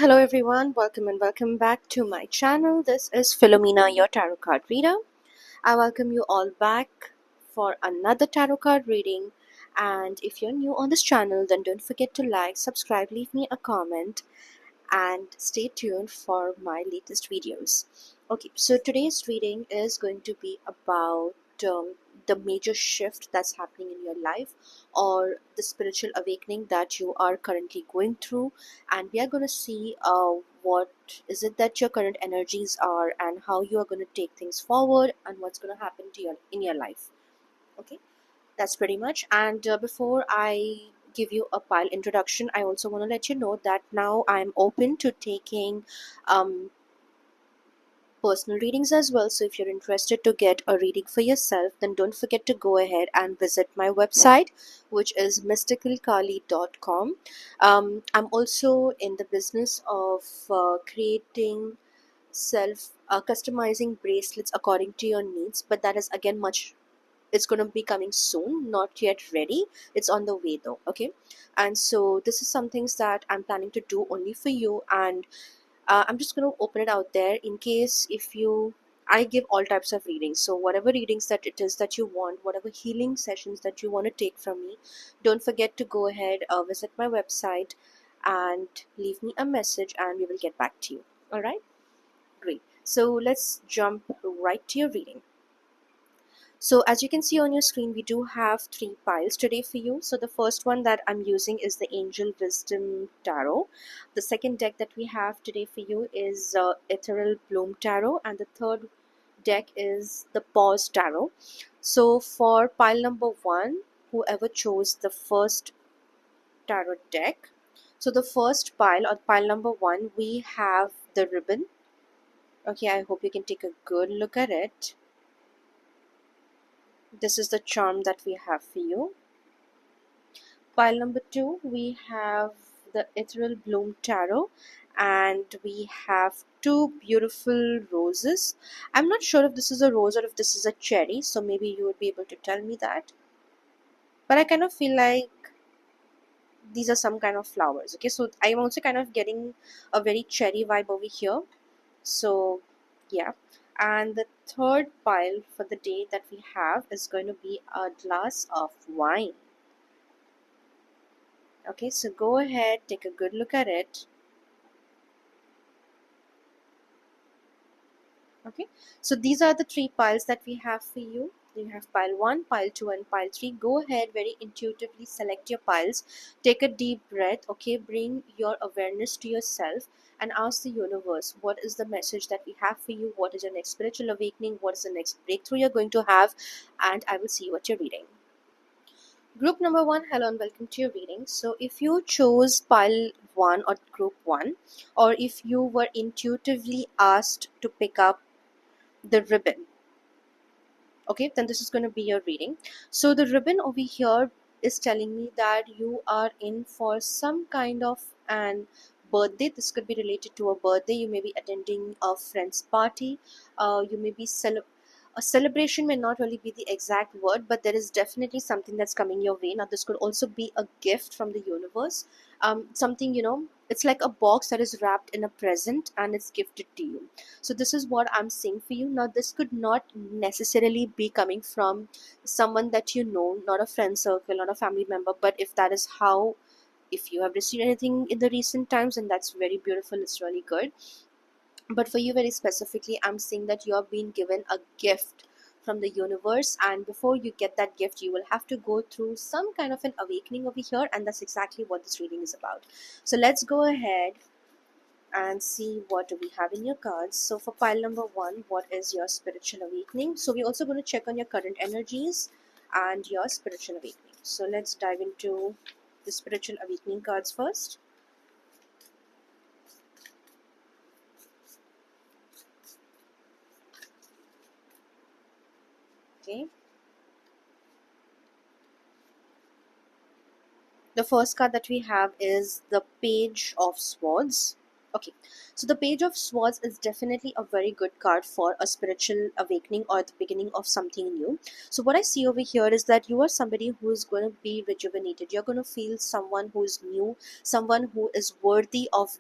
Hello everyone, welcome and welcome back to my channel. This is Philomena, your tarot card reader. I welcome you all back for another tarot card reading. And if you're new on this channel, then don't forget to like, subscribe, leave me a comment, and stay tuned for my latest videos. Okay, so today's reading is going to be about the major shift that's happening in your life, or the spiritual awakening that you are currently going through. And we are going to see what is it that your current energies are, and how you are going to take things forward, and what's going to happen to your in your life. Okay, that's pretty much. And before I give you a pile introduction, I also want to let you know that now I'm open to taking um, personal readings as well. So if you're interested to get a reading for yourself, then don't forget to go ahead and visit my website, which is mysticalkali.com. I'm also in the business of creating self customizing bracelets according to your needs, but that is again much, it's going to be coming soon, not yet ready. It's on the way though. Okay, and so this is some things that I'm planning to do only for you. And I'm just going to open it out there in case if you, I give all types of readings, so whatever readings that it is that you want, whatever healing sessions that you want to take from me, don't forget to go ahead, visit my website and leave me a message, and we will get back to you. All right, great. So let's jump right to your reading. So as you can see on your screen, we do have three piles today for you. So the first one that I'm using is the Angel Wisdom Tarot. The second deck that we have today for you is Ethereal Bloom Tarot. And the third deck is the Pause Tarot. So for pile number one, whoever chose the first tarot deck, so the first pile, or pile number one, we have the ribbon. Okay, I hope you can take a good look at it. This is the charm that we have for you. Pile number two, we have the Ethereal Bloom Tarot, and we have two beautiful roses. I'm not sure if this is a rose or if this is a cherry, so maybe you would be able to tell me that. But I kind of feel like these are some kind of flowers. Okay, so I'm also kind of getting a very cherry vibe over here. So, yeah. And the third pile for the day that we have is going to be a glass of wine. Okay, so go ahead, take a good look at it. Okay, so these are the three piles that we have for you. You have pile 1, pile 2 and pile 3. Go ahead, very intuitively select your piles. Take a deep breath. Okay, bring your awareness to yourself and ask the universe, what is the message that we have for you? What is your next spiritual awakening? What is the next breakthrough you're going to have? And I will see what you're reading. Group number 1, hello and welcome to your reading. So if you chose pile 1 or group 1, or if you were intuitively asked to pick up the ribbon, okay, then this is going to be your reading. So the ribbon over here is telling me that you are in for some kind of an birthday. This could be related to a birthday. You may be attending a friend's party. You may be a celebration may not really be the exact word, but there is definitely something that's coming your way. Now this could also be a gift from the universe, something, you know, it's like a box that is wrapped in a present and it's gifted to you. So this is what I'm seeing for you. Now this could not necessarily be coming from someone that you know, not a friend circle, not a family member, but if that is how, if you have received anything in the recent times, and that's very beautiful, it's really good. But for you very specifically, I'm seeing that you are being given a gift from the universe, and before you get that gift, you will have to go through some kind of an awakening over here, and that's exactly what this reading is about. So let's go ahead and see what do we have in your cards. So for pile number one, what is your spiritual awakening? So we're also going to check on your current energies and your spiritual awakening. So let's dive into the spiritual awakening cards first. Okay, the first card that we have is the Page of Swords. Okay, so the Page of Swords is definitely a very good card for a spiritual awakening or the beginning of something new. So what I see over here is that you are somebody who is going to be rejuvenated. You're going to feel someone who is new, someone who is worthy of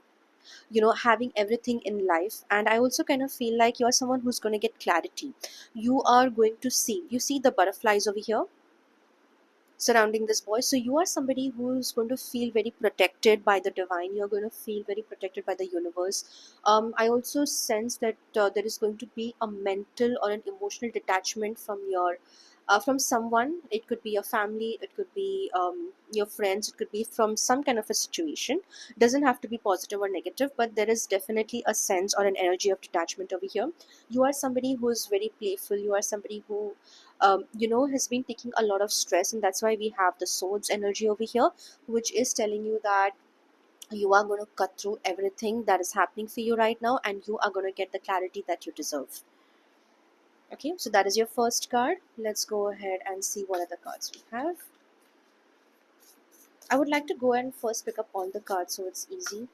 having everything in life. And I also kind of feel like you're someone who's going to get clarity. You are going to see, you see the butterflies over here surrounding this boy. So you are somebody who's going to feel very protected by the divine. You're going to feel very protected by the universe. I also sense that there is going to be a mental or an emotional detachment from from someone. It could be your family, it could be your friends, it could be from some kind of a situation. Doesn't have to be positive or negative, but there is definitely a sense or an energy of detachment over here. You are somebody who is very playful. You are somebody who has been taking a lot of stress, and that's why we have the swords energy over here, which is telling you that you are going to cut through everything that is happening for you right now, and you are going to get the clarity that you deserve. Okay, so that is your first card. Let's go ahead and see what other cards we have. I would like to go and first pick up all the cards so it's easy.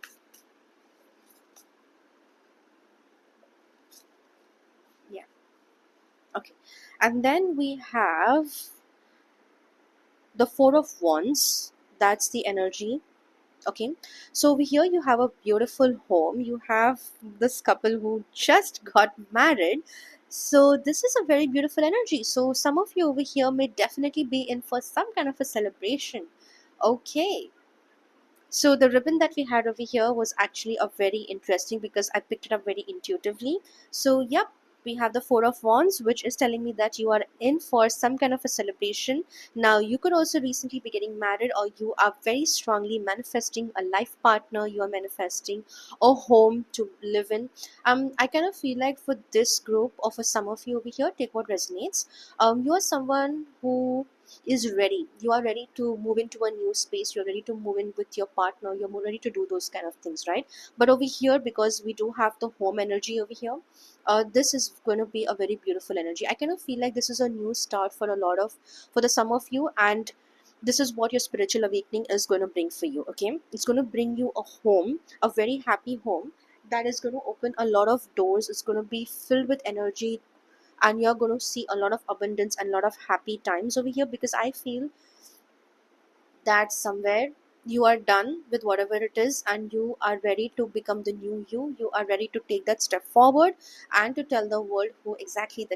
Yeah, okay. And then we have the Four of Wands. That's the energy. Okay, so over here you have a beautiful home. You have this couple who just got married. So this is a very beautiful energy. So some of you over here may definitely be in for some kind of a celebration. Okay, so the ribbon that we had over here was actually a very interesting, because I picked it up very intuitively. So yep, we have the Four of Wands, which is telling me that you are in for some kind of a celebration. Now you could also recently be getting married, or you are very strongly manifesting a life partner. You are manifesting a home to live in. I kind of feel like for this group, or for some of you over here, take what resonates. You are someone who is ready. You are ready to move into a new space. You're ready to move in with your partner. You're more ready to do those kind of things, right? But over here, because we do have the home energy over here, this is going to be a very beautiful energy. I kind of feel like this is a new start for for the some of you, and this is what your spiritual awakening is going to bring for you. Okay, it's going to bring you a home, a very happy home that is going to open a lot of doors. It's going to be filled with energy, and you're going to see a lot of abundance and a lot of happy times over here, because I feel that somewhere you are done with whatever it is, and you are ready to become the new you are ready to take that step forward and to tell the world who exactly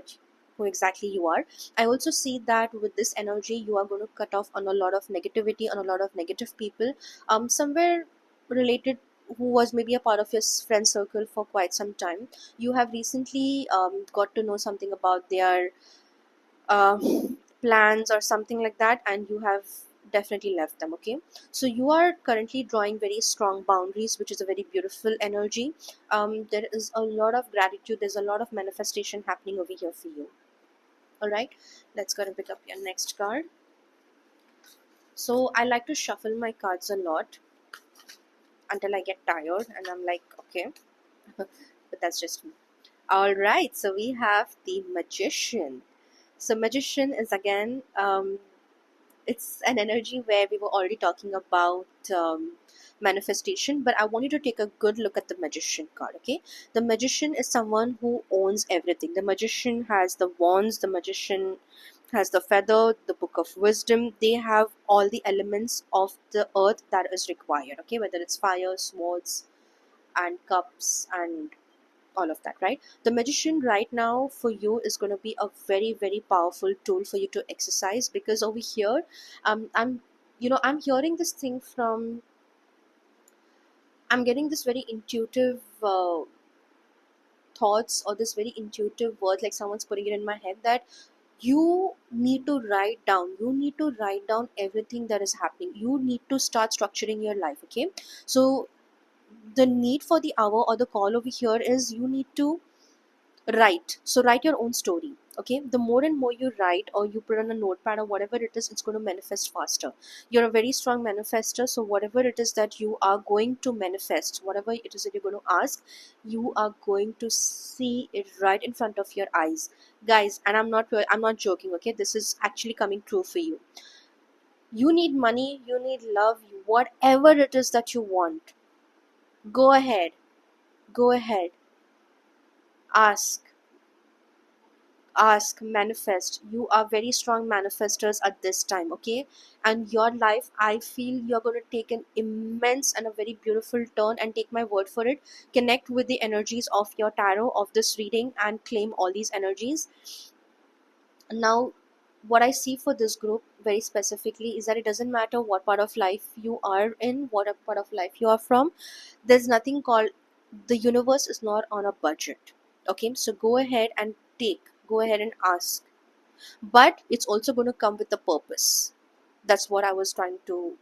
you are. I also see that with this energy you are going to cut off on a lot of negativity, on a lot of negative people, somewhere related, who was maybe a part of your friend circle for quite some time. You have recently got to know something about their uh, plans or something like that, and you have definitely left them. Okay, so you are currently drawing very strong boundaries, which is a very beautiful energy. There is a lot of gratitude, there's a lot of manifestation happening over here for you. All right, let's go and pick up your next card. So I like to shuffle my cards a lot until I get tired, and I'm like, okay. But that's just me. All right, so we have the Magician. So Magician is again, it's an energy where we were already talking about manifestation, but I want you to take a good look at the Magician card. Okay, the Magician is someone who owns everything. The Magician has the wands, the Magician has the feather, the book of wisdom. They have all the elements of the earth that is required. Okay, whether it's fire, swords, and cups, and all of that, right? The Magician right now for you is going to be a very very powerful tool for you to exercise, because over here I'm I'm hearing this thing from, I'm getting this very intuitive thoughts, or this very intuitive word, like someone's putting it in my head, that you need to write down everything that is happening. You need to start structuring your life. Okay, so the need for the hour or the call over here is you need to write. So write your own story. Okay, the more and more you write, or you put on a notepad or whatever it is, it's going to manifest faster. You're a very strong manifester, so whatever it is that you are going to manifest, whatever it is that you're going to ask, you are going to see it right in front of your eyes, guys. And I'm not joking. Okay, this is actually coming true for you. You need money, you need love, whatever it is that you want, go ahead, go ahead, ask. ask, manifest. You are very strong manifestors at this time, okay? And your life, I feel you're going to take an immense and a very beautiful turn, and take my word for it. Connect with the energies of your tarot, of this reading, and claim all these energies. Now, what I see for this group very specifically is that it doesn't matter what part of life you are in, what part of life you are from. There's nothing called, the universe is not on a budget. Okay, so go ahead and take, go ahead and ask, but it's also going to come with a purpose. That's what I was trying to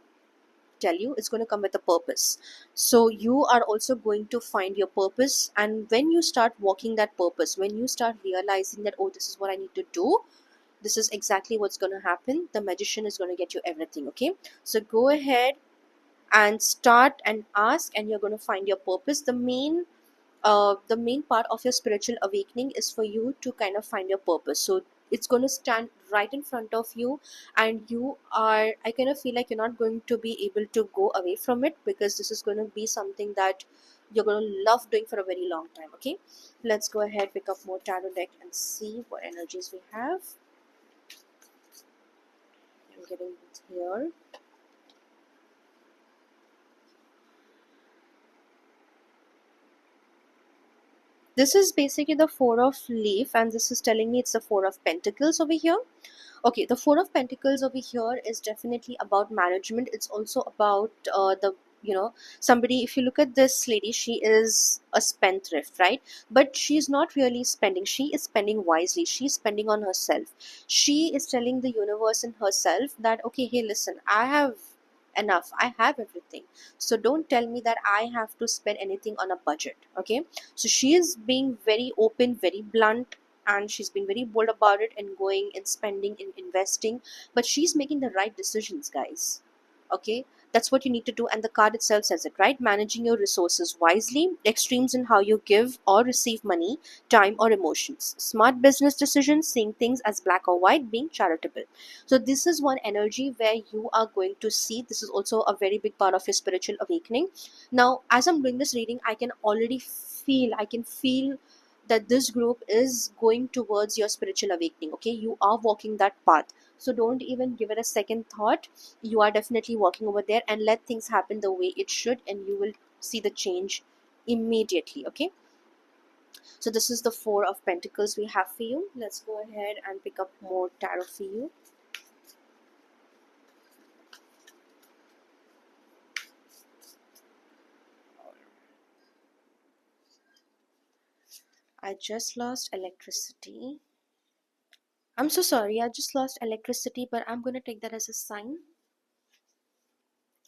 tell you. It's going to come with a purpose. So you are also going to find your purpose, and when you start walking that purpose, when you start realizing that, oh, this is what I need to do, this is exactly what's going to happen, the magician is going to get you everything. Okay, so go ahead and start and ask, and you're going to find your purpose. The main part of your spiritual awakening is for you to kind of find your purpose. So it's going to stand right in front of you, and you are, I kind of feel like you're not going to be able to go away from it, because this is going to be something that you're going to love doing for a very long time. Okay, let's go ahead, pick up more tarot deck and see what energies we have. I'm getting it here. This is basically the Four of Leaf, and this is telling me it's the Four of Pentacles over here. Okay, the Four of Pentacles over here is definitely about management. It's also about somebody. If you look at this lady, she is a spendthrift, right? But she's not really spending. She is spending wisely. She's spending on herself. She is telling the universe and herself that, okay, hey, listen, I have enough. I have everything. So don't tell me that I have to spend anything on a budget. Okay, so she is being very open, very blunt, and she's been very bold about it, and going and spending and investing, but she's making the right decisions, guys. Okay, that's what you need to do, and the card itself says it, right? Managing your resources wisely, extremes in how you give or receive money, time, or emotions, smart business decisions, seeing things as black or white, being charitable. So this is one energy where you are going to see, this is also a very big part of your spiritual awakening. Now, as I'm doing this reading, I can feel that this group is going towards your spiritual awakening. Okay, you are walking that path, so don't even give it a second thought. You are definitely walking over there, and let things happen the way it should, and you will see the change immediately. Okay, so this is the Four of Pentacles we have for you. Let's go ahead and pick up more tarot for you. I just lost electricity. I'm so sorry, I just lost electricity, but I'm going to take that as a sign.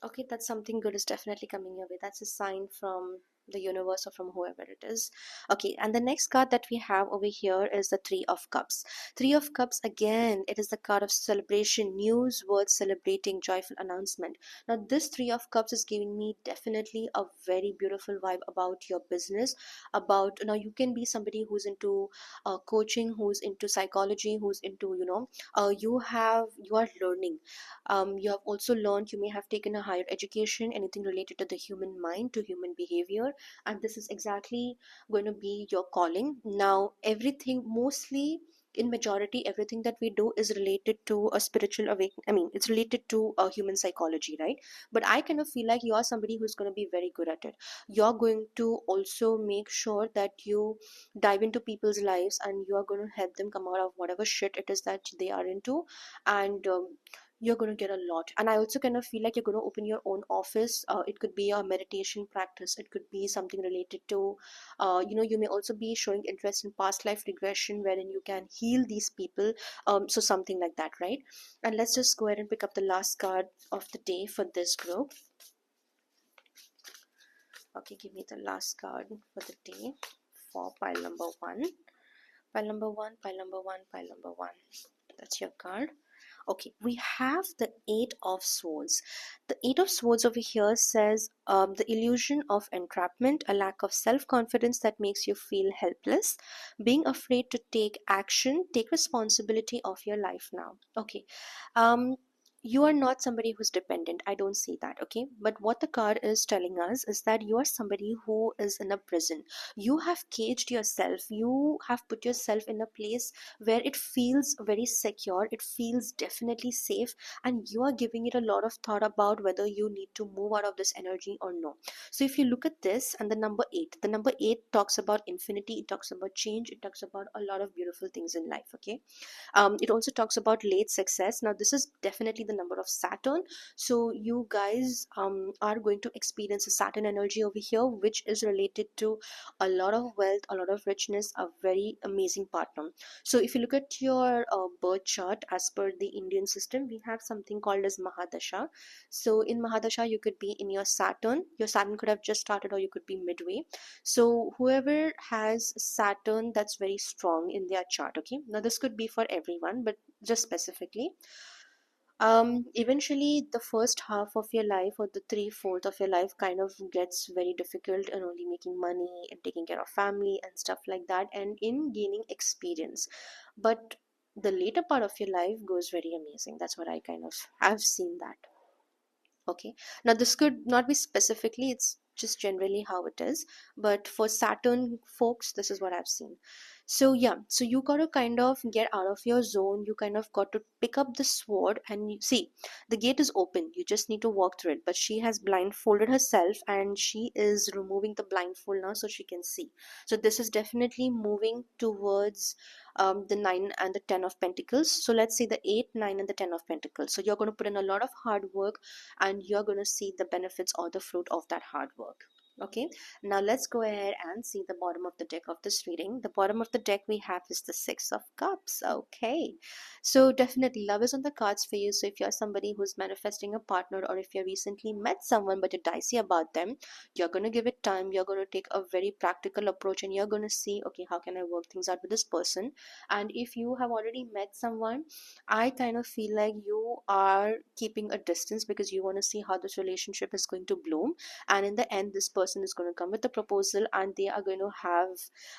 Okay, that's something good is definitely coming your way. That's a sign from the universe or from whoever it is. Okay, and the next card that we have over here is the Three of Cups. Three of Cups, again, it is the card of celebration, news, words, celebrating, joyful announcement. Now, this Three of Cups is giving me definitely a very beautiful vibe about your business. About, now, you can be somebody who's into coaching, who's into psychology, who's into, you are learning. You have also learned, you may have taken a higher education, anything related to the human mind, to human behavior, and this is exactly going to be your calling. Now, everything, mostly in majority, everything that we do is related to a spiritual awakening. I mean, it's related to a human psychology, right? But I kind of feel like you are somebody who's going to be very good at it. You're going to also make sure that you dive into people's lives, and you are going to help them come out of whatever shit it is that they are into. And you're going to get a lot. And I also kind of feel like you're going to open your own office. It could be a meditation practice, it could be something related to you may also be showing interest in past life regression, wherein you can heal these people. So something like that, right? And let's just go ahead and pick up the last card of the day for this group. Okay, give me the last card for the day for pile number one. Pile number one, pile number one, pile number one. That's your card. Okay, we have the Eight of Swords. The Eight of Swords over here says the illusion of entrapment, a lack of self-confidence that makes you feel helpless, being afraid to take action, take responsibility of your life now. Okay, um, you are not somebody who's dependent. I don't see that, okay? But what the card is telling us is that you are somebody who is in a prison. You have caged yourself. You have put yourself in a place where it feels very secure. It feels definitely safe. And you are giving it a lot of thought about whether you need to move out of this energy or no. So if you look at this and the number eight talks about infinity. It talks about change. It talks about a lot of beautiful things in life, okay? It also talks about late success. Now this is definitely the number of Saturn, so you guys are going to experience a Saturn energy over here, which is related to a lot of wealth, a lot of richness, a very amazing partner. So if you look at your birth chart, as per the Indian system, we have something called as Mahadasha. So in Mahadasha, you could be in your Saturn could have just started, or you could be midway. So whoever has Saturn that's very strong in their chart, okay, now this could be for everyone, but just specifically, eventually the first half of your life, or the three-fourth of your life, kind of gets very difficult in only making money and taking care of family and stuff like that, and in gaining experience. But the later part of your life goes very amazing. That's what I kind of have seen that. Okay, now this could not be specifically, it's just generally how it is, but for Saturn folks, this is what I've seen. So yeah, so you got to kind of get out of your zone. You kind of got to pick up the sword, and you see the gate is open, you just need to walk through it. But she has blindfolded herself, and she is removing the blindfold now so she can see. So this is definitely moving towards the 9 and the 10 of pentacles. So let's say the 8, 9 and the 10 of pentacles. So you're going to put in a lot of hard work, and you're going to see the benefits or the fruit of that hard work. Okay, now let's go ahead and see the bottom of the deck of this reading. The bottom of the deck we have is the Six of Cups. Okay, so definitely love is on the cards for you. So if you're somebody who's manifesting a partner, or if you recently met someone but you're dicey about them, you're going to give it time. You're going to take a very practical approach, and you're going to see, okay, how can I work things out with this person? And if you have already met someone, I kind of feel like you are keeping a distance because you want to see how this relationship is going to bloom. And in the end, this person is going to come with a proposal, and they are going to have,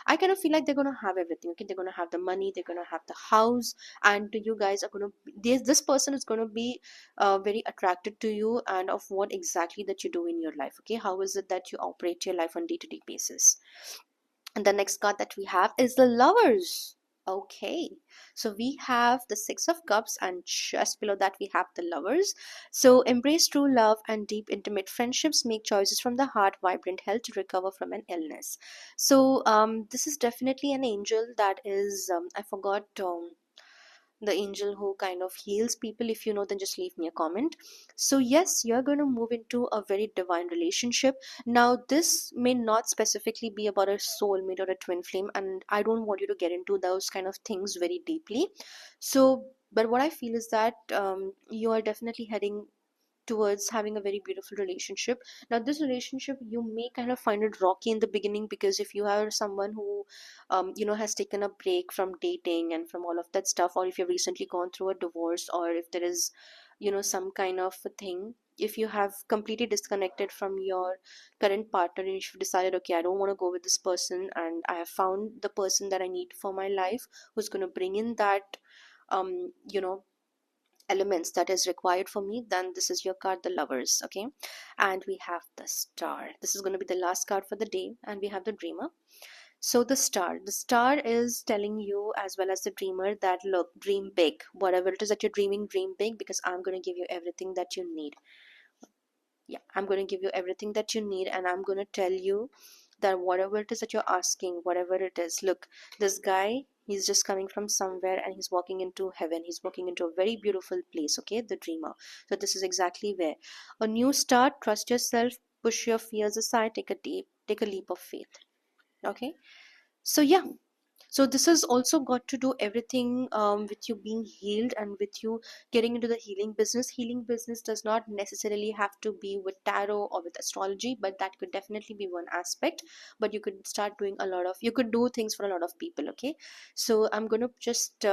I kind of feel like they're going to have everything. Okay, they're going to have the money, they're going to have the house, and you guys are going to, this person is going to be very attracted to you, and of what exactly that you do in your life. Okay, how is it that you operate your life on day-to-day basis? And the next card that we have is the Lovers. Okay, so we have the Six of Cups, and just below that we have the Lovers. So embrace true love and deep intimate friendships. Make choices from the heart, vibrant health to recover from an illness. So this is definitely an angel that is, I forgot the angel who kind of heals people. If you know, then just leave me a comment. So yes, you're going to move into a very divine relationship. Now this may not specifically be about a soulmate or a twin flame, and I don't want you to get into those kind of things very deeply. So but what I feel is that you are definitely heading towards having a very beautiful relationship. Now this relationship, you may kind of find it rocky in the beginning, because if you are someone who has taken a break from dating and from all of that stuff, or if you've recently gone through a divorce, or if there is some kind of a thing, if you have completely disconnected from your current partner, and you've decided, okay, I don't want to go with this person, and I have found the person that I need for my life, who's going to bring in that um you know elements that is required for me, then this is your card, the Lovers. Okay, and we have the Star. This is going to be the last card for the day, and we have the Dreamer. So the star is telling you, as well as the Dreamer, that look, dream big. Whatever it is that you're dreaming, dream big, because I'm going to give you everything that you need. Yeah, I'm going to give you everything that you need, and I'm going to tell you that whatever it is that you're asking, whatever it is, look, this guy, he's just coming from somewhere, and he's walking into heaven. He's walking into a very beautiful place. Okay, the Dreamer. So this is exactly where a new start. Trust yourself, push your fears aside, take a leap of faith. Okay, so yeah, so this has also got to do everything with you being healed, and with you getting into the healing business. Healing business does not necessarily have to be with tarot or with astrology, but that could definitely be one aspect. But you could start doing a lot of, you could do things for a lot of people. Okay, so I'm going to just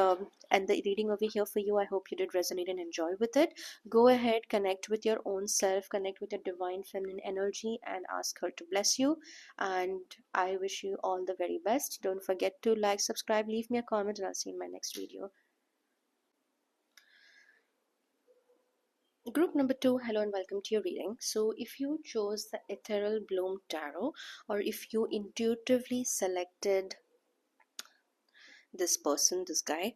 end the reading over here for you. I hope you did resonate and enjoy with it. Go ahead, connect with your own self, connect with your divine feminine energy, and ask her to bless you. And I wish you all the very best. Don't forget to like, subscribe, leave me a comment, and I'll see you in my next video. Group number two, hello and welcome to your reading. So, if you chose the Ethereal Bloom Tarot, or if you intuitively selected this person, this guy,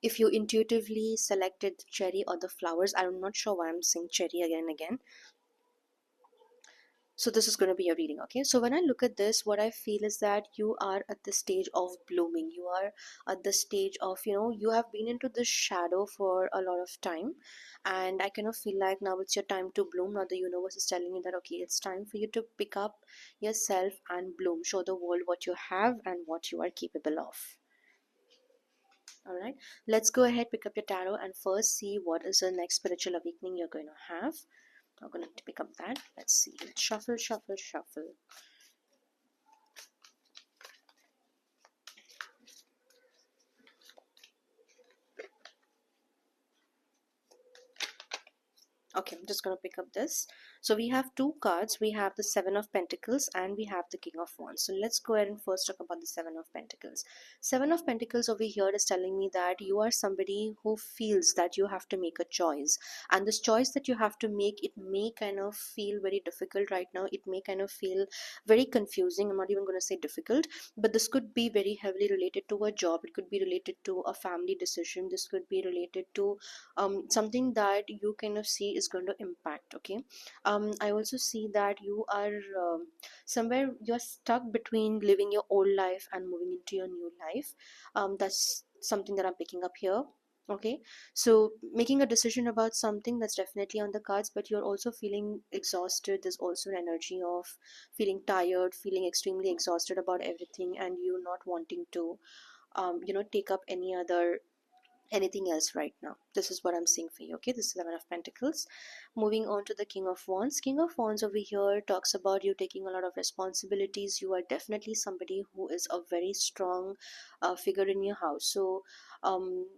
if you intuitively selected the cherry or the flowers, I'm not sure why I'm saying cherry again and again. So this is going to be a reading, okay? So when I look at this, what I feel is that you are at the stage of blooming. You are at the stage of, you have been into this shadow for a lot of time, and I kind of feel like now it's your time to bloom. Now the universe is telling you that, okay, it's time for you to pick up yourself and bloom. Show the world what you have and what you are capable of. All right, let's go ahead, pick up your tarot, and first see what is the next spiritual awakening you're going to have. I'm going to pick up that. Let's see. Let's shuffle, shuffle, shuffle. Okay, I'm just going to pick up this. So we have two cards. We have the Seven of Pentacles and we have the King of Wands. So let's go ahead and first talk about the Seven of Pentacles. Seven of Pentacles over here is telling me that you are somebody who feels that you have to make a choice. And this choice that you have to make, it may kind of feel very difficult right now. It may kind of feel very confusing. I'm not even going to say difficult, but this could be very heavily related to a job. It could be related to a family decision. This could be related to something that you kind of see is going to impact. Okay, I also see that you are somewhere you're stuck between living your old life and moving into your new life. That's something that I'm picking up here. Okay, so making a decision about something, that's definitely on the cards, but you're also feeling exhausted. There's also an energy of feeling tired, feeling extremely exhausted about everything, and you not wanting to take up anything else right now. This is what I'm seeing for you. Okay, this is Seven of Pentacles. Moving on to the King of Wands. King of Wands over here talks about you taking a lot of responsibilities. You are definitely somebody who is a very strong figure in your house. So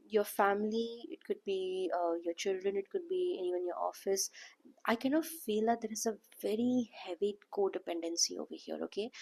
your family, it could be your children, it could be anyone in your office. I kind of feel that there is a very heavy codependency over here. Okay,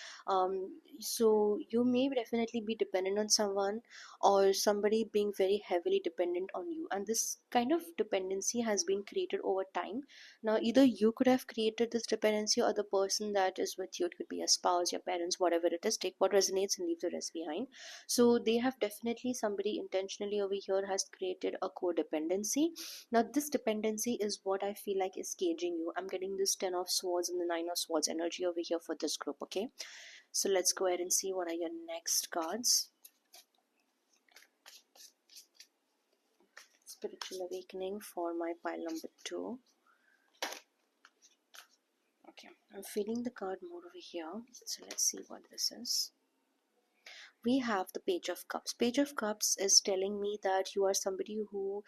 so you may definitely be dependent on someone, or somebody being very heavily dependent on you, and this kind of dependency has been created over time. Now either you could have created this dependency, or the person that is with you, it could be a spouse, your parents, whatever it is. Take what resonates and leave the rest behind. So they have definitely, somebody intentionally over here has created a codependency. Now this dependency is what I feel like is caging you. I'm getting this 10 of swords and the 9 of swords energy over here for this group. Okay, so let's go ahead and see what are your next cards. Spiritual awakening for my pile number 2. Okay, I'm feeling the card more over here, so let's see what this is. We have the Page of Cups. Page of Cups is telling me that you are somebody who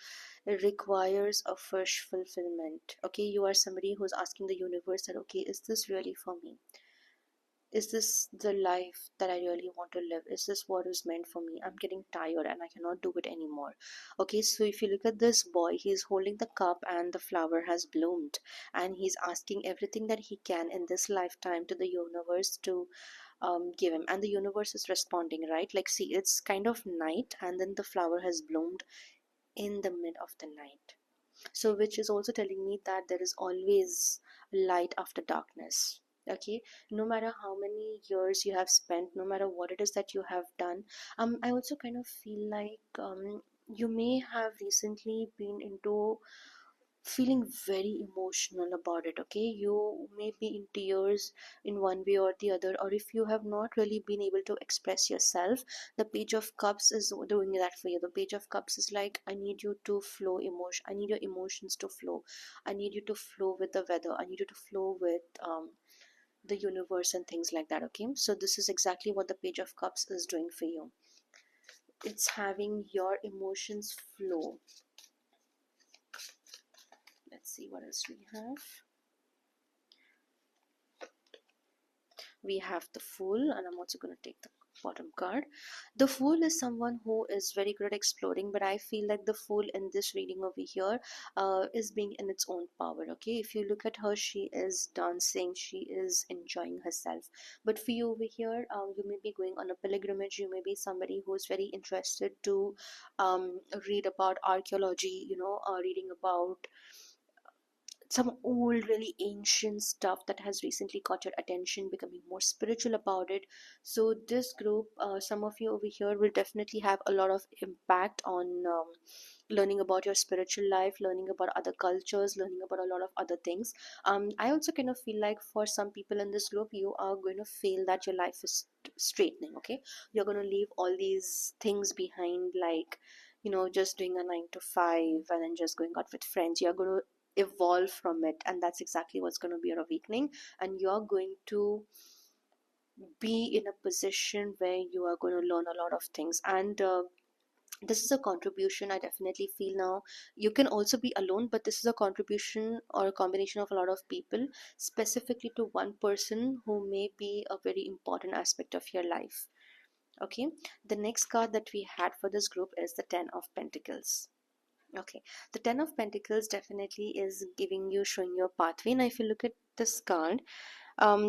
requires a fresh fulfillment. Okay, you are somebody who's asking the universe that, okay, is this really for me? Is this the life that I really want to live? Is this what is meant for me? I'm getting tired and I cannot do it anymore. Okay, so if you look at this boy, he's holding the cup and the flower has bloomed, and he's asking everything that he can in this lifetime to the universe to give him, and the universe is responding, right? Like, see, it's kind of night and then the flower has bloomed in the mid of the night. So which is also telling me that there is always light after darkness. Okay, no matter how many years you have spent, no matter what it is that you have done, I also kind of feel like you may have recently been into feeling very emotional about it. Okay, you may be in tears in one way or the other, or if you have not really been able to express yourself, the Page of Cups is doing that for you. The Page of Cups is like, I need you to flow emotion, I need your emotions to flow, I need you to flow with the weather, I need you to flow with the universe and things like that. Okay, so this is exactly what the Page of Cups is doing for you. It's having your emotions flow. Let's see what else we have. We have the Fool, and I'm also going to take the bottom card. The Fool is someone who is very good at exploring, but I feel like the Fool in this reading over here is being in its own power. Okay, if you look at her, she is dancing, she is enjoying herself. But for you over here, you may be going on a pilgrimage, you may be somebody who is very interested to read about archaeology, reading about some old, really ancient stuff that has recently caught your attention, becoming more spiritual about it. So this group, some of you over here will definitely have a lot of impact on learning about your spiritual life, learning about other cultures, learning about a lot of other things. I also kind of feel like for some people in this group, you are going to feel that your life is straightening. Okay, you're going to leave all these things behind, like, just doing a 9 to 5 and then just going out with friends. You're going to evolve from it, and that's exactly what's going to be your awakening. And you're going to be in a position where you are going to learn a lot of things. And this is a contribution I definitely feel now. You can also be alone, but this is a contribution or a combination of a lot of people, specifically to one person who may be a very important aspect of your life. Okay, the next card that we had for this group is the Ten of Pentacles. Okay, the Ten of Pentacles definitely is giving you, showing your pathway. Now if you look at this card,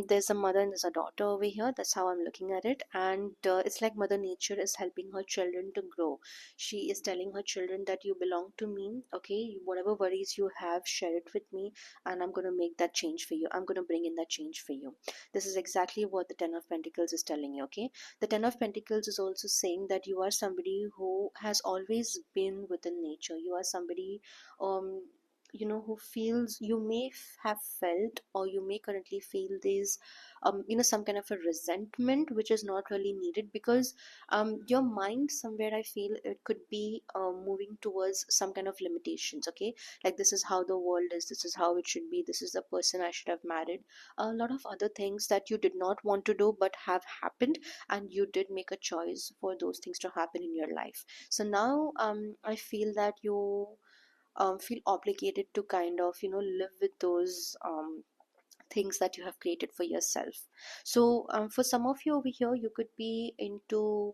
there's a mother and there's a daughter over here. That's how I'm looking at it. And it's like Mother Nature is helping her children to grow. She is telling her children that you belong to me. Okay, whatever worries you have, share it with me, and I'm going to make that change for you. I'm going to bring in that change for you. This is exactly what the Ten of Pentacles is telling you. Okay, the Ten of Pentacles is also saying that you are somebody who has always been within nature. You are somebody um who feels, you may have felt, or you may currently feel these some kind of a resentment which is not really needed, because your mind somewhere, I feel it could be moving towards some kind of limitations. Okay, like this is how the world is, this is how it should be, this is the person I should have married, a lot of other things that you did not want to do but have happened, and you did make a choice for those things to happen in your life. So now I feel that you feel obligated to kind of live with those things that you have created for yourself. So for some of you over here, you could be into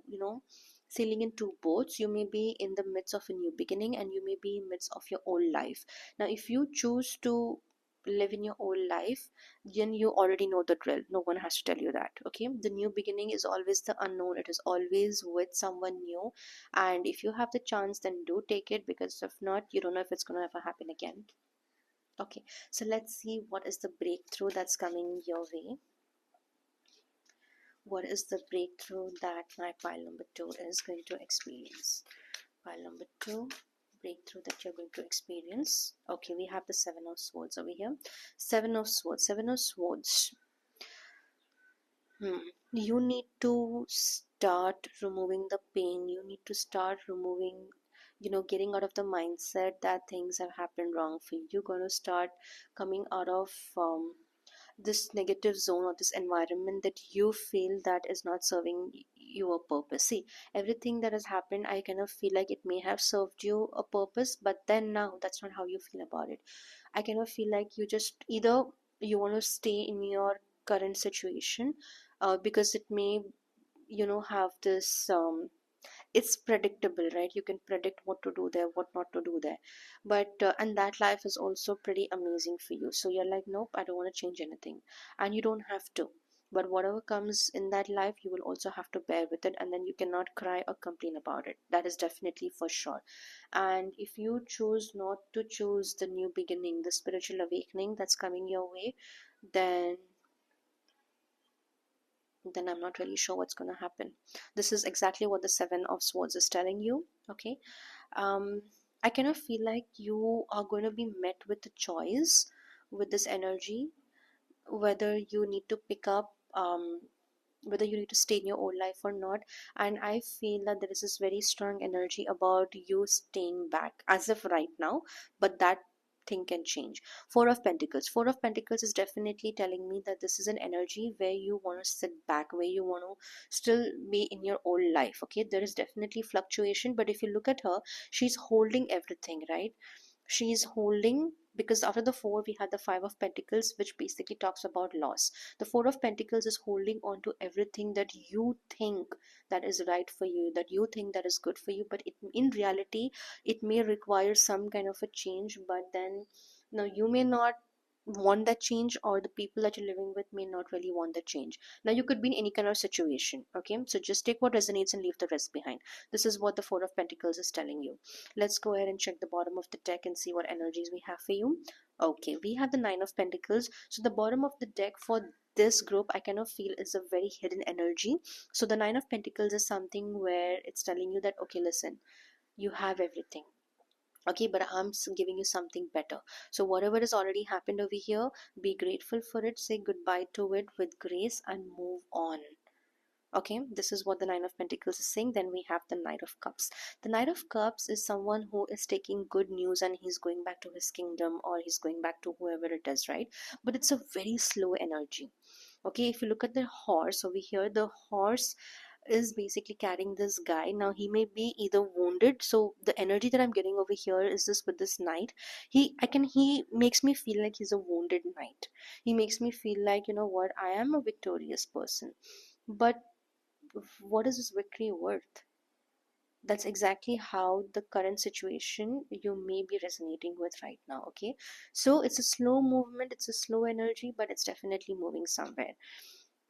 sailing in two boats. You may be in the midst of a new beginning, and you may be in midst of your old life. Now if you choose to live in your old life, then you already know the drill. No one has to tell you that. Okay, the new beginning is always the unknown. It is always with someone new, and if you have the chance, then do take it, because if not, you don't know if it's going to ever happen again. Okay, so let's see what is the breakthrough that's coming your way. What is the breakthrough that my pile number 2 is going to experience? Pile number 2, breakthrough that you're going to experience. Okay, we have the Seven of Swords over here. Seven of Swords. Seven of Swords. You need to start removing the pain. You need to start removing, getting out of the mindset that things have happened wrong for you. You're going to start coming out of this negative zone or this environment that you feel that is not serving you a purpose. See, everything that has happened, I kind of feel like it may have served you a purpose, but then now that's not how you feel about it. I kind of feel like you just either you want to stay in your current situation, because it may have this it's predictable, right? You can predict what to do there, what not to do there. But and that life is also pretty amazing for you, so you're like, nope, I don't want to change anything. And you don't have to, but whatever comes in that life, you will also have to bear with it, and then you cannot cry or complain about it. That is definitely for sure. And if you choose not to choose the new beginning, the spiritual awakening that's coming your way, then I'm not really sure what's going to happen. This is exactly what the Seven of Swords is telling you. Okay, um, I kind of feel like you are going to be met with a choice with this energy, whether you need to pick up, whether you need to stay in your old life or not. And I feel that there is this very strong energy about you staying back as of right now, but that thing can change. Four of Pentacles. Four of Pentacles is definitely telling me that this is an energy where you want to sit back, where you want to still be in your old life. Okay, there is definitely fluctuation, but if you look at her, she's holding everything, right? She's holding, because after the four we had the Five of Pentacles, which basically talks about loss. The Four of Pentacles is holding on to everything that you think that is right for you, that you think that is good for you, but in reality it may require some kind of a change. But then, no, you may not want that change, or the people that you're living with may not really want that change. Now you could be in any kind of situation, okay? So just take what resonates and leave the rest behind. This is what the Four of Pentacles is telling you. Let's go ahead and check the bottom of the deck and see what energies we have for you. Okay, we have the Nine of Pentacles. So the bottom of the deck for this group, I kind of feel, is a very hidden energy. So the Nine of Pentacles is something where it's telling you that, okay, listen, you have everything, okay, but I'm giving you something better. So whatever has already happened over here, be grateful for it, say goodbye to it with grace and move on. Okay, this is what the Nine of Pentacles is saying. Then we have the Knight of Cups. The Knight of Cups is someone who is taking good news and he's going back to his kingdom, or he's going back to whoever it is, right? But it's a very slow energy. Okay, if you look at the horse over here, the horse is basically carrying this guy. Now he may be either wounded, so the energy that I'm getting over here is this with this knight. He makes me feel like he's a wounded knight. He makes me feel like, you know what, I am a victorious person, but what is this victory worth? That's exactly how the current situation you may be resonating with right now. Okay, so it's a slow movement, it's a slow energy, but it's definitely moving somewhere.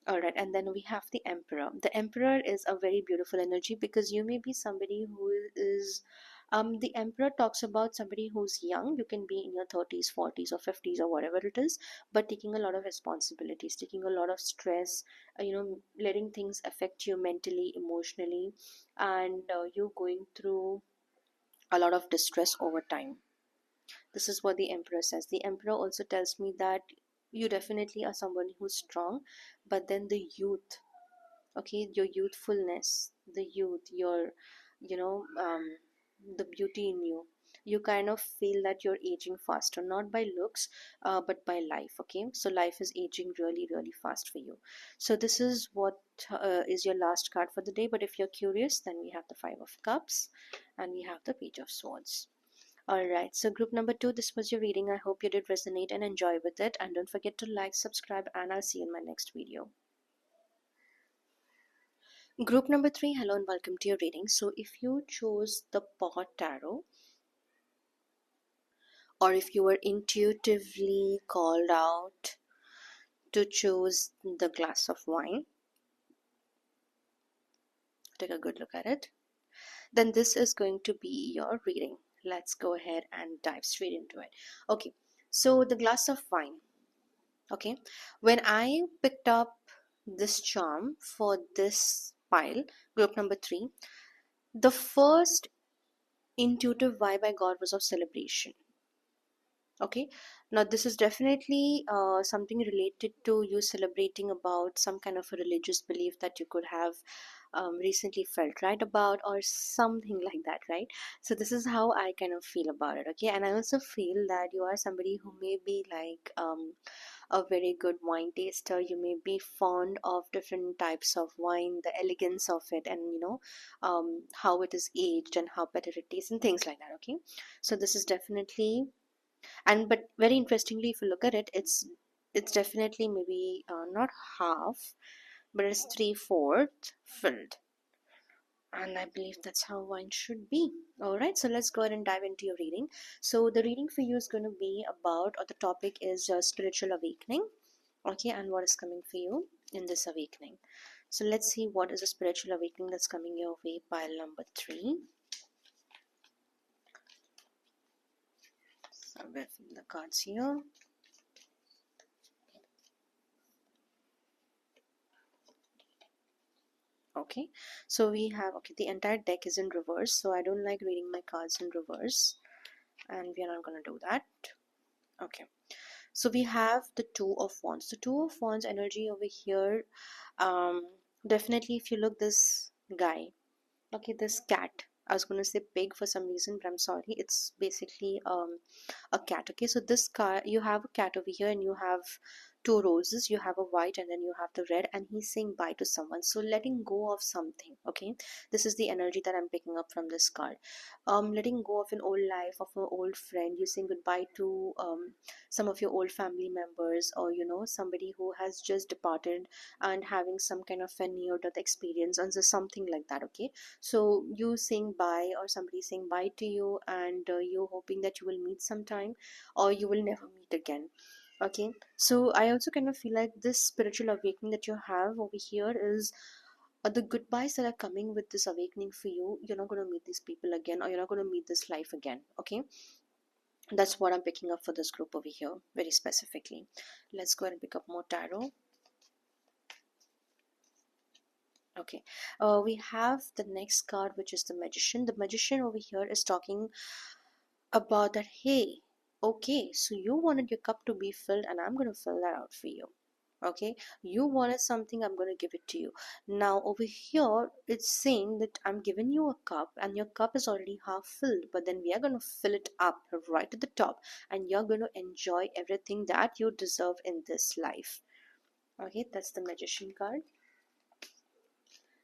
All right, and then we have the Emperor. The Emperor is a very beautiful energy, because you may be somebody who is the Emperor talks about somebody who's young. You can be in your 30s, 40s, or 50s, or whatever it is, but taking a lot of responsibilities, taking a lot of stress, letting things affect you mentally, emotionally, and you going through a lot of distress over time. This is what the Emperor says. The Emperor also tells me that you definitely are someone who's strong, but then the youth, okay, your youthfulness, the youth, your, you know, the beauty in you, you kind of feel that you're aging faster, not by looks, but by life. Okay, so life is aging really, really fast for you. So this is what is your last card for the day. But if you're curious, then we have the Five of Cups and we have the Page of Swords. Alright, so group number two, this was your reading. I hope you did resonate and enjoy with it. And don't forget to like, subscribe, and I'll see you in my next video. Group number three, hello and welcome to your reading. So if you chose the Pot Tarot, or if you were intuitively called out to choose the glass of wine, take a good look at it, then this is going to be your reading. Let's go ahead and dive straight into it. Okay, so the glass of wine. Okay, when I picked up this charm for this pile, group number three, the first intuitive vibe I got was of celebration. Okay, now this is definitely something related to you celebrating about some kind of a religious belief that you could have recently felt right about, or something like that, right? So this is how I kind of feel about it. Okay, and I also feel that you are somebody who may be like a very good wine taster. You may be fond of different types of wine, the elegance of it, and how it is aged and how better it tastes and things like that. Okay, so this is definitely, and but very interestingly, if you look at it, it's definitely maybe not half, but it's three-fourth filled, and I believe that's how wine should be. All right, so let's go ahead and dive into your reading. So the reading for you is going to be about, or the topic is spiritual awakening. Okay, and what is coming for you in this awakening. So let's see what is a spiritual awakening that's coming your way. Pile number three. So we'll fill the cards here. Okay, so we have, okay, the entire deck is in reverse, so I don't like reading my cards in reverse, and we are not going to do that. Okay, so we have the Two of Wands. The Two of Wands energy over here, definitely if you look, this guy, okay, this cat, I was going to say pig for some reason, but I'm sorry, it's basically a cat. Okay, so this car, you have a cat over here, and you have two roses, you have a white and then you have the red, and he's saying bye to someone, so letting go of something. Okay, this is the energy that I'm picking up from this card. Letting go of an old life, of an old friend. You're saying goodbye to some of your old family members, or somebody who has just departed, and having some kind of a near death experience, and so something like that. Okay, so you saying bye, or somebody saying bye to you, and you're hoping that you will meet sometime, or you will never meet again. Okay, so I also kind of feel like this spiritual awakening that you have over here is the goodbyes that are coming with this awakening for you. You're not going to meet these people again, or you're not going to meet this life again. Okay, that's what I'm picking up for this group over here, very specifically. Let's go ahead and pick up more tarot. Okay, we have the next card, which is the magician. The magician over here is talking about that. Hey, okay, so you wanted your cup to be filled, and I'm going to fill that out for you. Okay, you wanted something, I'm going to give it to you. Now over here it's saying that I'm giving you a cup and your cup is already half filled, but then we are going to fill it up right at the top, and you're going to enjoy everything that you deserve in this life. Okay, that's the magician card.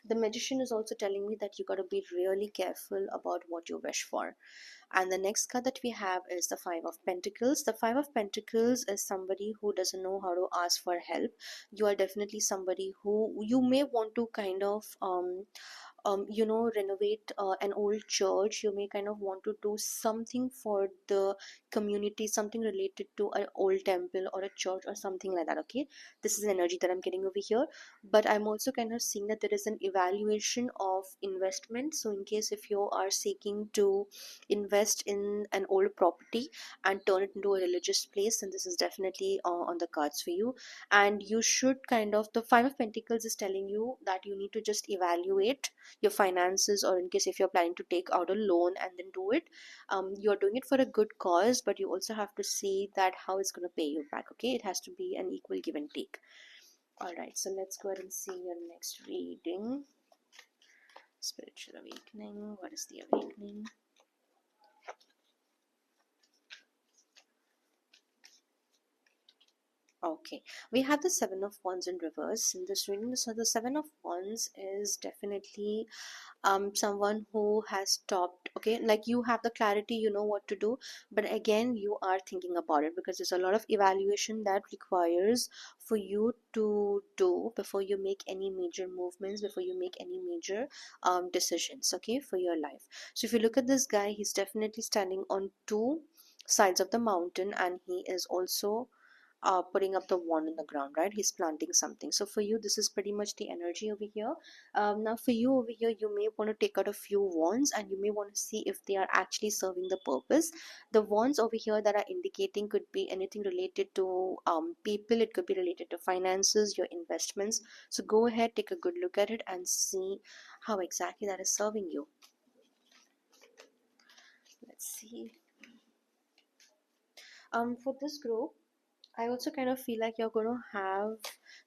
The magician is also telling me that you got to be really careful about what you wish for. And the next card that we have is the Five of Pentacles. The Five of Pentacles is somebody who doesn't know how to ask for help. You are definitely somebody who you may want to kind of renovate an old church. You may kind of want to do something for the community, something related to an old temple or a church or something like that. Okay, this is an energy that I'm getting over here, but I'm also kind of seeing that there is an evaluation of investment. So in case if you are seeking to invest in an old property and turn it into a religious place, then this is definitely on the cards for you. And you should kind of, the Five of Pentacles is telling you that you need to just evaluate your finances, or in case if you're planning to take out a loan and then do it, you're doing it for a good cause, but you also have to see that how it's going to pay you back. Okay, it has to be an equal give and take. All right, so let's go ahead and see your next reading. Spiritual awakening. What is the awakening? Okay, we have the Seven of Wands in reverse in this reading. So the Seven of Wands is definitely someone who has stopped. Okay, like you have the clarity, you know what to do, but again you are thinking about it because there's a lot of evaluation that requires for you to do before you make any major movements, before you make any major decisions, okay, for your life. So if you look at this guy, he's definitely standing on two sides of the mountain, and he is also putting up the wand in the ground, right? He's planting something. So for you, this is pretty much the energy over here. Now for you over here, you may want to take out a few wands and you may want to see if they are actually serving the purpose. The wands over here that are indicating could be anything related to people. It could be related to finances, your investments. So go ahead, take a good look at it and see how exactly that is serving you. Let's see. For this group, I also kind of feel like you're going to have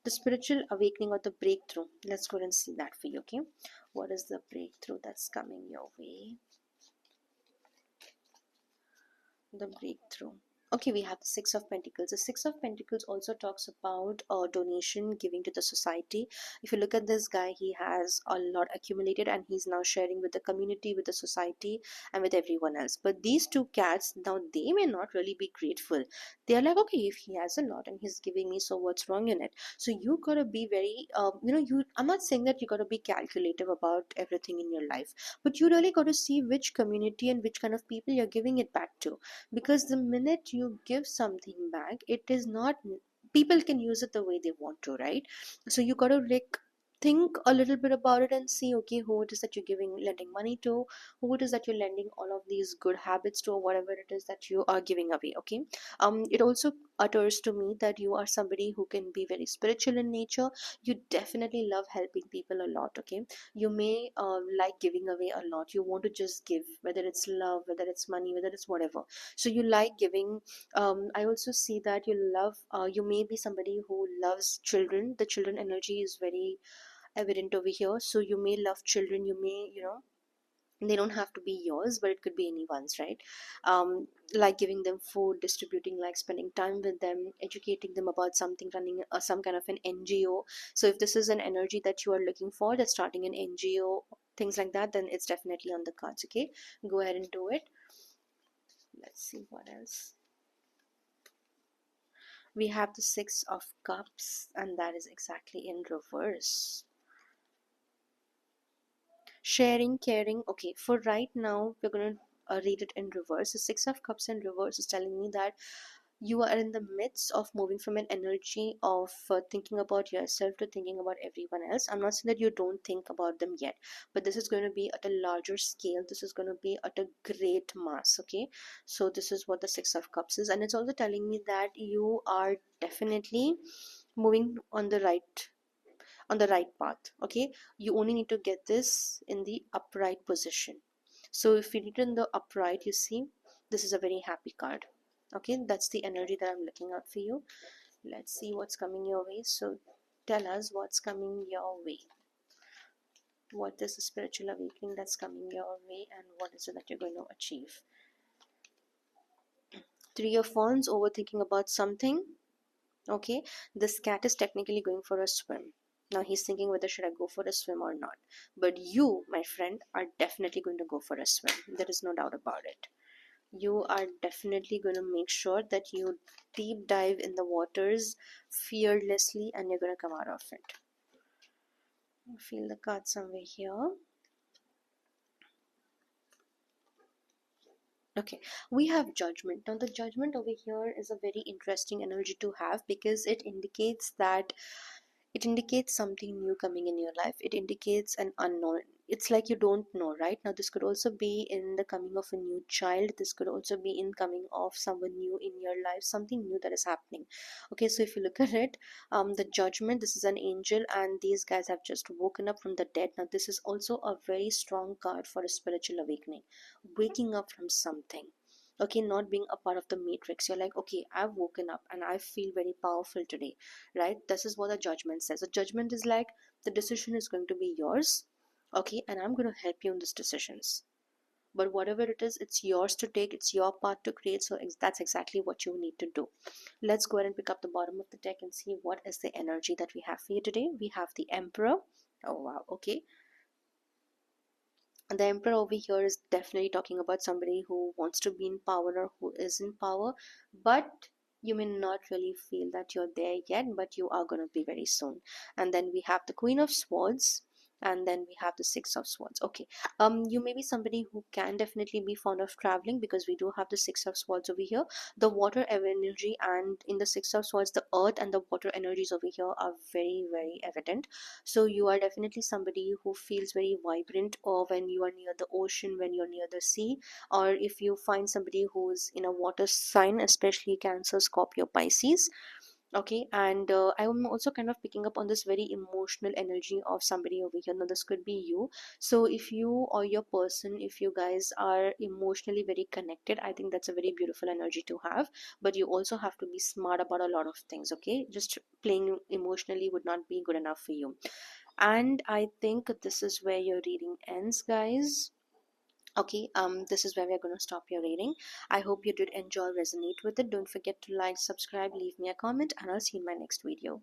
the spiritual awakening or the breakthrough. Let's go and see that for you, okay? What is the breakthrough that's coming your way? The breakthrough. Okay, we have the Six of Pentacles. The Six of Pentacles also talks about donation, giving to the society. If you look at this guy, he has a lot accumulated and he's now sharing with the community, with the society, and with everyone else. But these two cats, now they may not really be grateful. They are like, okay, if he has a lot and he's giving me, so what's wrong in it? So you gotta be very, I'm not saying that you gotta be calculative about everything in your life, but you really gotta see which community and which kind of people you're giving it back to, because the minute you give something back, it is not, people can use it the way they want to, right? So you got to like think a little bit about it and see, okay, who it is that you're giving, lending money to, who it is that you're lending all of these good habits to, or whatever it is that you are giving away. Okay, it also utters to me that you are somebody who can be very spiritual in nature. You definitely love helping people a lot. Okay, you may like giving away a lot. You want to just give, whether it's love, whether it's money, whether it's whatever. So you like giving. I also see that you love, you may be somebody who loves children. The children energy is very evident over here. So you may love children. You may, they don't have to be yours, but it could be anyone's, right? Like giving them food, distributing, like spending time with them, educating them about something, running some kind of an NGO. So if this is an energy that you are looking for, that's starting an NGO, things like that, then it's definitely on the cards. Okay, go ahead and do it. Let's see what else. We have the Six of Cups, and that is exactly in reverse. Sharing, caring. Okay, for right now, we're going to read it in reverse. The Six of Cups in reverse is telling me that you are in the midst of moving from an energy of thinking about yourself to thinking about everyone else. I'm not saying that you don't think about them yet, but this is going to be at a larger scale. This is going to be at a great mass. Okay, so this is what the Six of Cups is, and it's also telling me that you are definitely moving on the right path. Okay, you only need to get this in the upright position. So if you read in the upright, you see this is a very happy card. Okay, that's the energy that I'm looking out for you. Let's see what's coming your way. So tell us what's coming your way. What is the spiritual awakening that's coming your way, and what is it that you're going to achieve? Three of Wands, overthinking about something. Okay, this cat is technically going for a swim. Now he's thinking whether should I go for a swim or not. But you, my friend, are definitely going to go for a swim. There is no doubt about it. You are definitely going to make sure that you deep dive in the waters fearlessly, and you're going to come out of it. I feel the card somewhere here. Okay, we have Judgment. Now the Judgment over here is a very interesting energy to have, because it indicates something new coming in your life. It indicates an unknown. It's like you don't know. Right now this could also be in the coming of a new child. This could also be in coming of someone new in your life, something new that is happening. Okay, so if you look at it, the Judgment, this is an angel, and these guys have just woken up from the dead. Now this is also a very strong card for a spiritual awakening, waking up from something. Okay, not being a part of the matrix. You're like, okay, I've woken up and I feel very powerful today. Right, this is what the Judgment says. The Judgment is like, the decision is going to be yours. Okay, and I'm going to help you in these decisions, but whatever it is, it's yours to take. It's your part to create. So that's exactly what you need to do. Let's go ahead and pick up the bottom of the deck and see what is the energy that we have for you today. We have the Emperor. Oh wow, okay. And the Emperor over here is definitely talking about somebody who wants to be in power or who is in power, but you may not really feel that you're there yet, but you are going to be very soon. And then we have the Queen of Swords, and then we have the Six of Swords. Okay, you may be somebody who can definitely be fond of traveling, because we do have the Six of Swords over here, the water energy, and in the Six of Swords the earth and the water energies over here are very, very evident. So you are definitely somebody who feels very vibrant, or when you are near the ocean, when you're near the sea, or if you find somebody who's in a water sign, especially Cancer, Scorpio, Pisces. Okay, and I'm also kind of picking up on this very emotional energy of somebody over here. Now this could be you. So if you or your person, if you guys are emotionally very connected, I think that's a very beautiful energy to have. But you also have to be smart about a lot of things. Okay, just playing emotionally would not be good enough for you. And I think this is where your reading ends, guys. Okay, this is where we're going to stop your reading. I hope you did enjoy, resonate with it. Don't forget to like, subscribe, leave me a comment, and I'll see you in my next video.